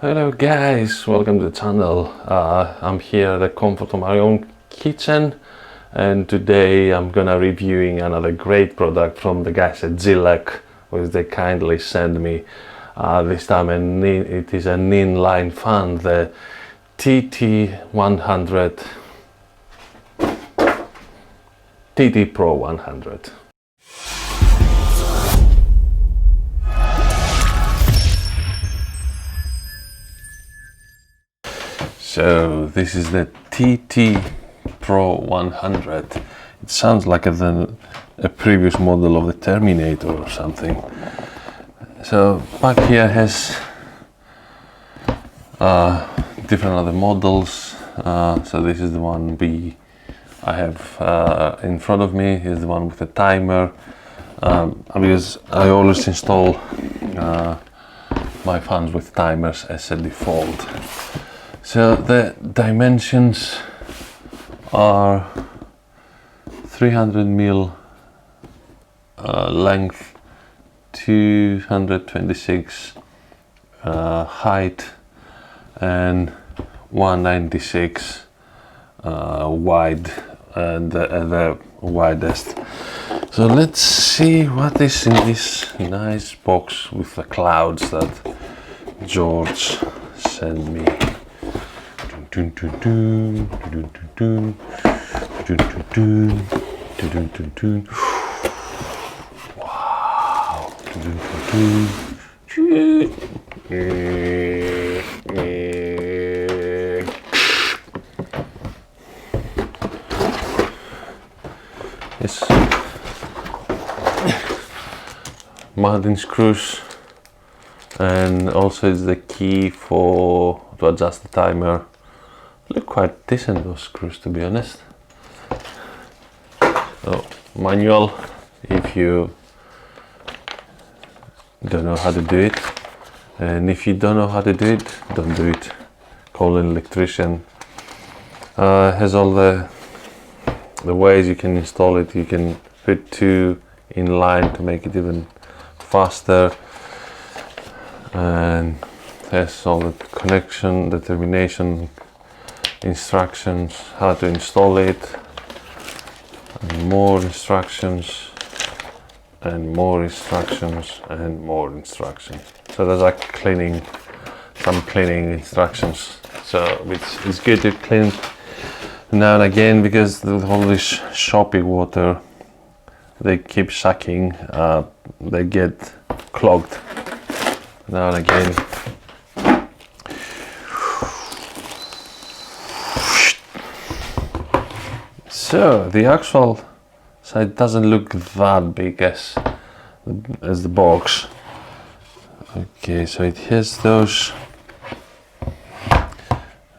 Hello guys, welcome to the channel. I'm here at the comfort of my own kitchen, and today I'm gonna reviewing another great product from the guys at Gil Lec, which they kindly sent me. This time it is an inline fan, the TT Pro 100. So this is the TT Pro 100. It sounds like a previous model of the Terminator or something. So back here has different other models. So this is the one I have in front of me. Here's the one with the timer. Because I always install my fans with timers as a default. So the dimensions are 300 mil length, 226 height, and 196 wide, the widest. So let's see what is in this nice box with the clouds that George sent me. Wow. Yes. Mounting screws, and also is the key to adjust the timer. Look quite decent, those screws, to be honest. So, manual if you don't know how to do it, and if you don't know how to do it, don't do it. Call an electrician. Has all the ways you can install it. You can put two in line to make it even faster, and has all the connection, the termination instructions, how to install it, and more instructions, and more instructions, and more instructions. So there's like some cleaning instructions. So it's good to clean now and again, because with all this soapy water they keep sucking, they get clogged now and again. So the actual side doesn't look that big as the box. Okay, so it has those.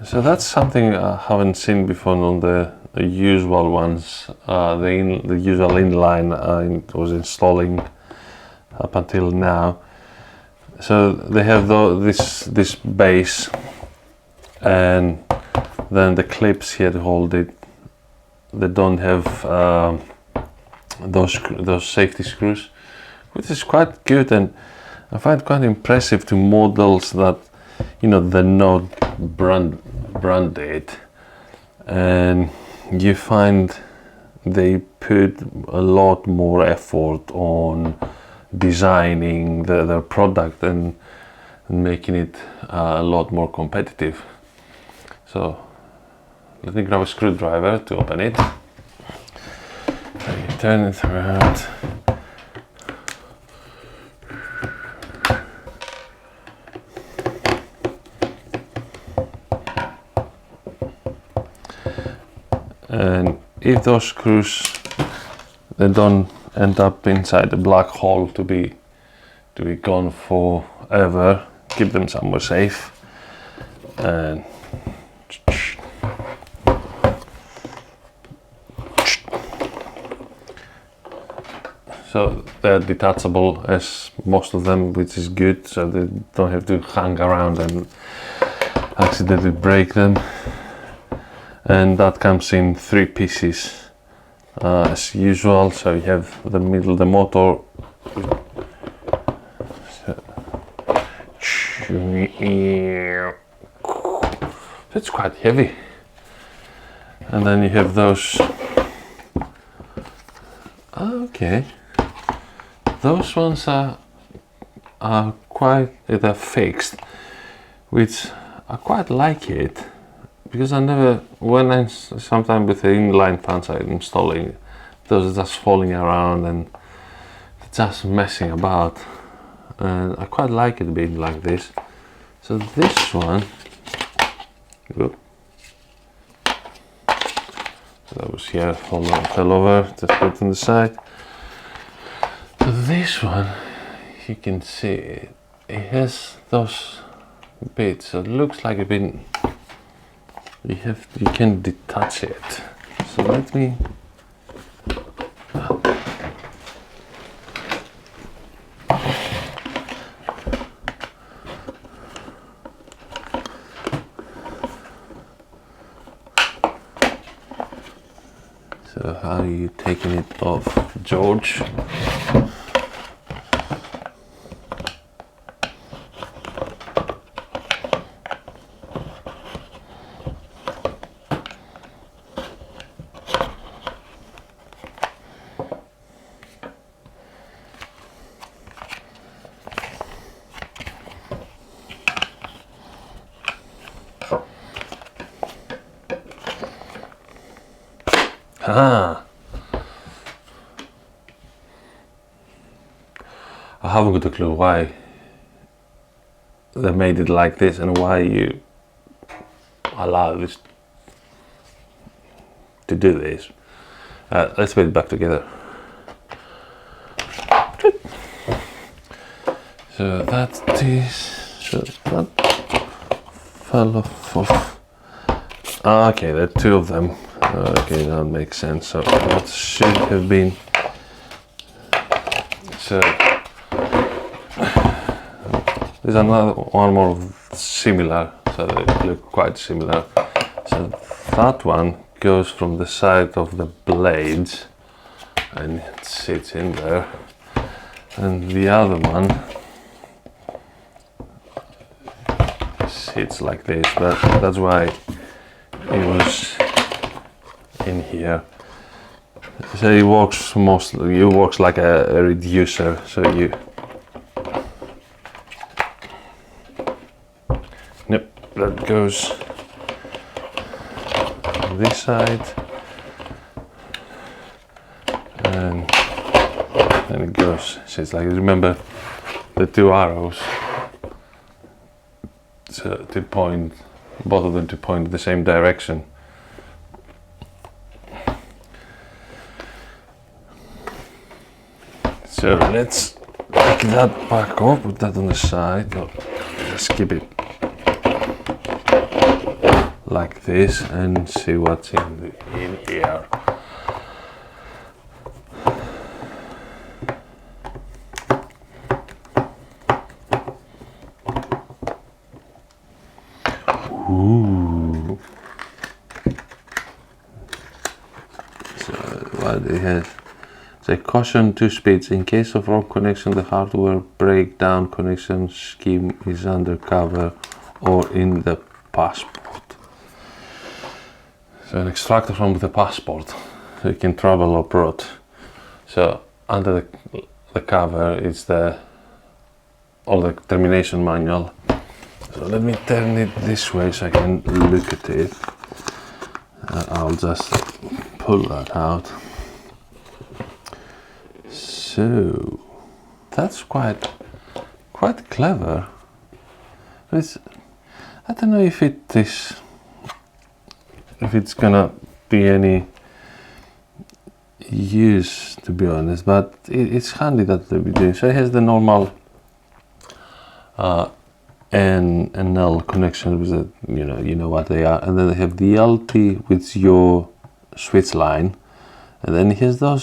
So that's something I haven't seen before on the usual ones. The usual inline I was installing up until now. So they have this base, and then the clips here to hold it. They don't have those safety screws, which is quite good, and I find quite impressive to models that, you know, they're not branded, and you find they put a lot more effort on designing their product and making it a lot more competitive. So let me grab a screwdriver to open it. You turn it around. And if those screws, they don't end up inside the black hole to be gone forever, keep them somewhere safe. And so they're detachable, as most of them, which is good, so they don't have to hang around and accidentally break them. And that comes in 3 pieces as usual. So you have the middle, the motor, so, it's quite heavy. And then you have those, okay, those ones are quite, they're fixed, which I quite like it, because I never, when I'm sometimes with the inline fans I'm installing, those are just falling around and just messing about, and I quite like it being like this. So this one, whoop, that was here, fell over, just put it on the side. So this one, you can see it has those bits, so it looks like it's been, you can detach it. So let me, so how are you taking it off, George? Ah, I haven't got a clue why they made it like this and why you allow this to do this. Let's put it back together. So that is, so that fell off. Okay, there are two of them. Okay, that makes sense. So that should have been, so there's another one more similar, so they look quite similar. So that one goes from the side of the blades and it sits in there, and the other one sits like this, but that's why it was in here. So it works mostly, it works like a reducer, so you, yep, that goes on this side, and then it goes, so it's like, remember the two arrows, so to point, both of them to point in the same direction. So let's pick that back up, put that on the side, or just keep it like this and see what's in here. Ooh. So what it has. Say caution 2 speeds. In case of wrong connection, the hardware breakdown connection scheme is undercover or in the passport. So an extractor from the passport, so you can travel abroad. So under the cover is the all the termination manual. So let me turn it this way so I can look at it. I'll just pull that out. So that's quite clever. But I don't know if it's gonna be any use, to be honest, but it's handy that they'll be doing. So it has the normal N and L connection with the, you know what they are, and then they have the LT with your switch line. And then he has that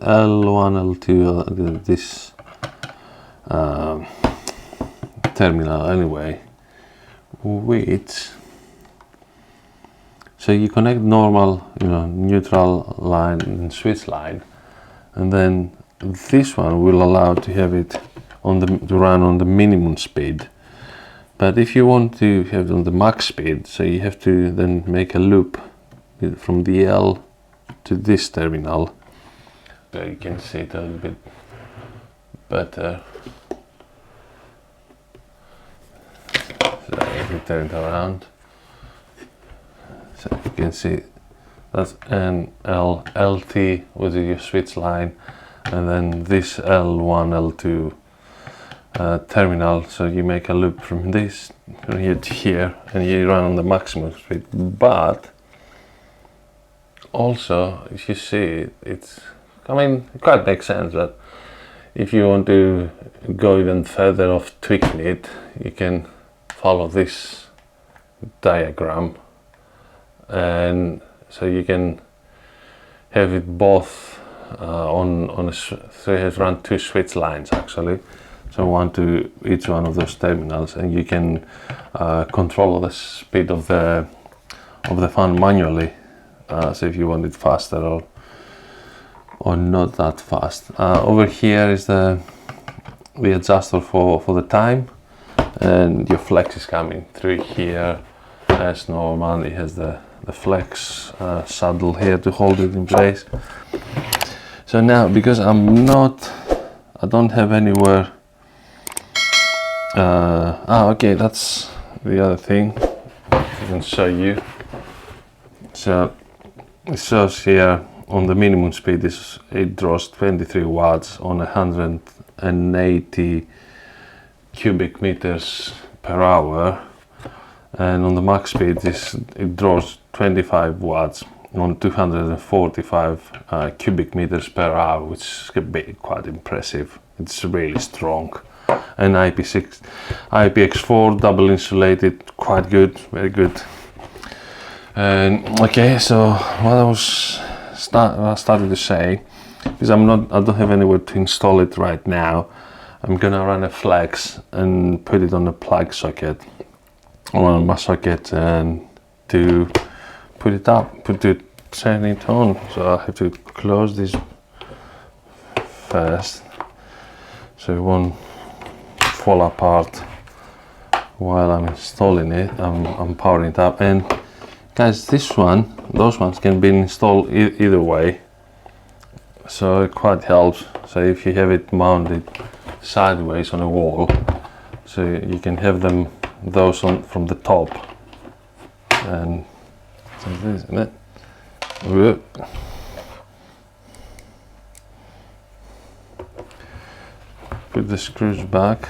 L1, L2, this terminal anyway, which, so you connect normal, neutral line and switch line, and then this one will allow to have it to run on the minimum speed. But if you want to have it on the max speed, so you have to then make a loop from the L to this terminal. So you can see it a little bit better. So if you turn it around, so you can see that's N, L, LT with your switch line, and then this L1, L2 terminal. So you make a loop from this from here to here, and you run on the maximum speed. But also, if you see it's, I mean, it quite makes sense that if you want to go even further of tweaking it, you can follow this diagram, and so you can have it both on a, so you have to run two switch lines actually, so one to each one of those terminals, and you can control the speed of the fan manually. So if you want it faster or not that fast. Over here is the adjuster for the time, and your flex is coming through here as normal. It has the flex saddle here to hold it in place. So now, because I don't have anywhere. Okay, that's the other thing I can show you. So it shows here on the minimum speed it draws 23 watts on 180 cubic meters per hour, and on the max speed it draws 25 watts on 245 cubic meters per hour, which can be quite impressive. It's really strong, and IPX4 double insulated, quite good, very good. And okay, so what I started to say, because I don't have anywhere to install it right now, I'm gonna run a flex and put it on the plug socket, on my socket, and to put it up, turn it on. So I have to close this first, so it won't fall apart while I'm installing it. I'm powering it up, and guys, those ones can be installed either way, so it quite helps. So if you have it mounted sideways on a wall, so you can have those on from the top, and so this, isn't it? Whoop. Put the screws back.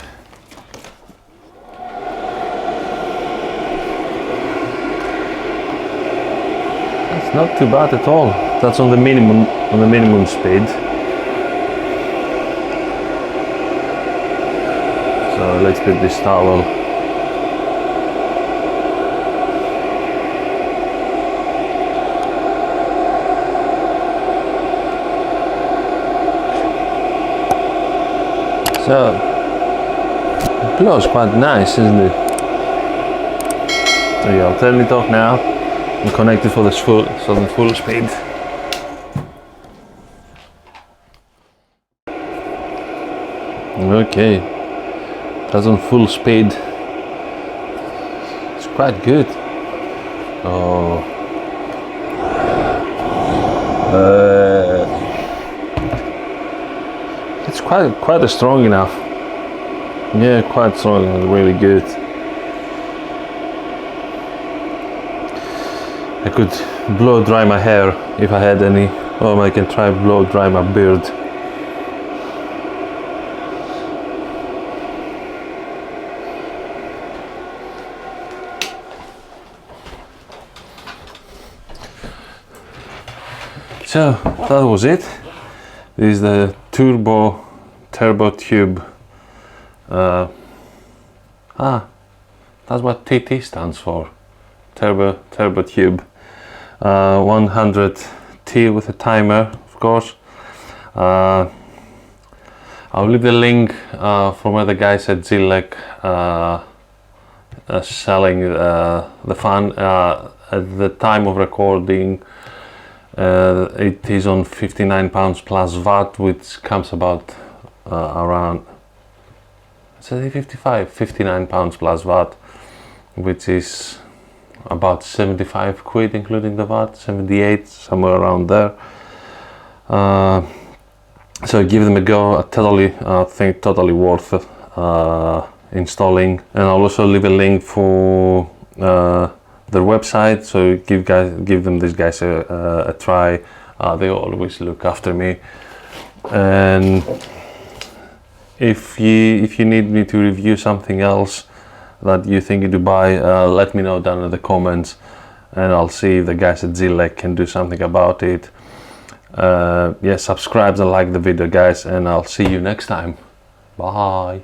It's not too bad at all. That's on the minimum speed. So let's put this towel. So it blows quite nice, isn't it? So yeah, I'll turn it off now and connect it for the full speed. Okay, that's on full speed. It's quite good. Oh, it's quite strong enough. Yeah, quite strong and really good. I could blow dry my hair if I had any, or I can try blow dry my beard. So that was it. This is the turbo tube. That's what TT stands for. Turbo tube. 100T with a timer, of course. I'll leave the link from where the guys at Gil Lec selling the fan. At the time of recording, it is on £59 plus VAT, which comes about around it's a 55, 59 pounds plus VAT, which is about 75 quid including the VAT, 78, somewhere around there. So give them a go. I think totally worth installing, and I'll also leave a link for their website, so give them these guys a try. They always look after me, and if you need me to review something else that you think to buy, let me know down in the comments, and I'll see if the guys at Gil Lec can do something about it. Yeah, subscribe and like the video, guys, and I'll see you next time. Bye.